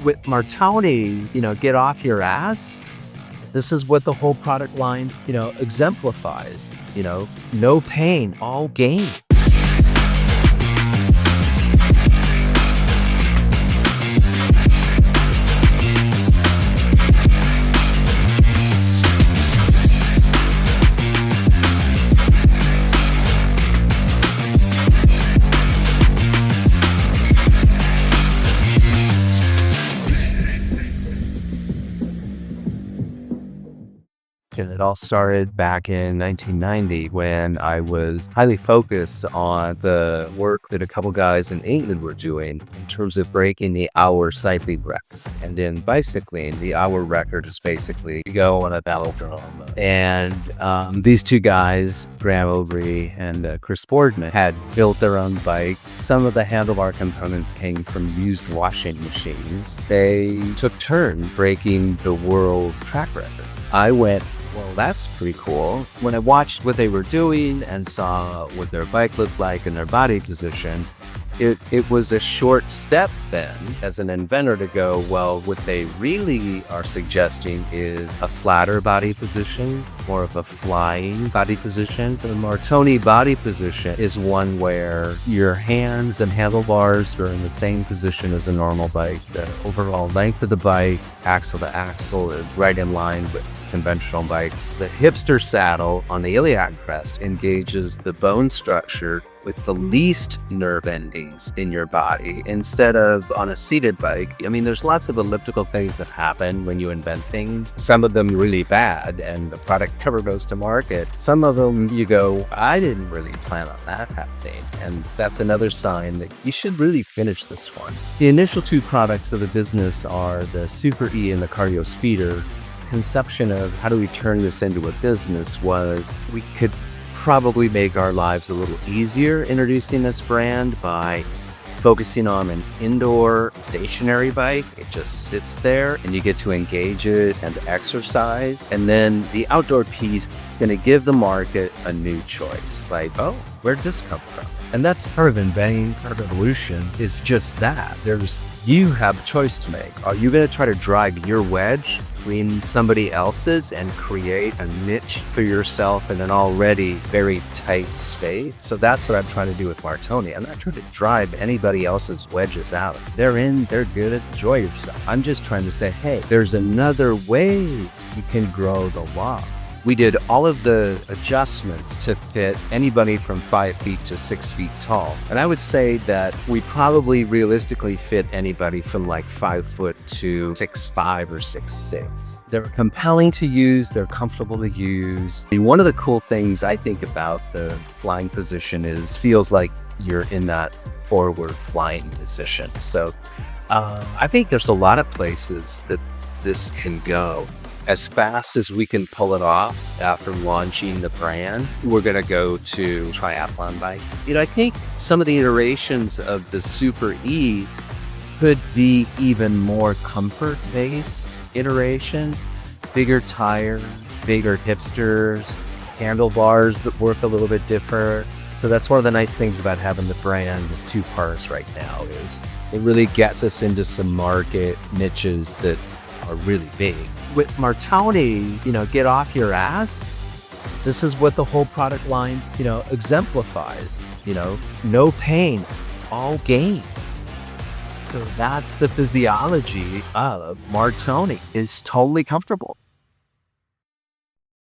With Martoni, get off your ass. This is what the whole product line, exemplifies. No pain, all gain. And it all started back in 1990 when I was highly focused on the work that a couple guys in England were doing in terms of breaking the hour cycling record. And in bicycling, the hour record is basically you go on a velodrome. And these two guys, Graham Overy and Chris Boardman, had built their own bike. Some of the handlebar components came from used washing machines. They took turns breaking the world track record. I went, well, that's pretty cool. When I watched what they were doing and saw what their bike looked like and their body position, it was a short step then as an inventor to go, well, what they really are suggesting is a flatter body position, more of a flying body position. The Martoni body position is one where your hands and handlebars are in the same position as a normal bike. The overall length of the bike, axle to axle, is right in line with conventional bikes. The hipster saddle on the iliac crest engages the bone structure with the least nerve endings in your body instead of on a seated bike. I mean, there's lots of elliptical things that happen when you invent things. Some of them really bad and the product never goes to market. Some of them you go, I didn't really plan on that happening. And that's another sign that you should really finish this one. The initial two products of the business are the Super E and the Cardio Speeder. Conception of how do we turn this into a business was we could probably make our lives a little easier introducing this brand by focusing on an indoor stationary bike. It just sits there and you get to engage it and exercise. And then the outdoor piece is going to give the market a new choice. Like, oh, where'd this come from? And that's part of inventing our revolution is just that. You have a choice to make. Are you going to try to drive your wedge between somebody else's and create a niche for yourself in an already very tight space? So that's what I'm trying to do with Martoni. I'm not trying to drive anybody else's wedges out. They're good, enjoy yourself. I'm just trying to say, hey, there's another way you can grow the law. We did all of the adjustments to fit anybody from 5 feet to 6 feet tall. And I would say that we probably realistically fit anybody from like 5 foot to 6'5" or 6'6". They're compelling to use. They're comfortable to use. One of the cool things I think about the flying position is feels like you're in that forward flying position. So I think there's a lot of places that this can go. As fast as we can pull it off after launching the brand, we're going to go to triathlon bikes. I think some of the iterations of the Super E could be even more comfort-based iterations, bigger tires, bigger hipsters, handlebars that work a little bit different. So that's one of the nice things about having the brand with two parts right now is it really gets us into some market niches that are really big. With Martoni, get off your ass. This is what the whole product line, exemplifies. No pain, all gain. So that's the physiology of Martoni. It's totally comfortable.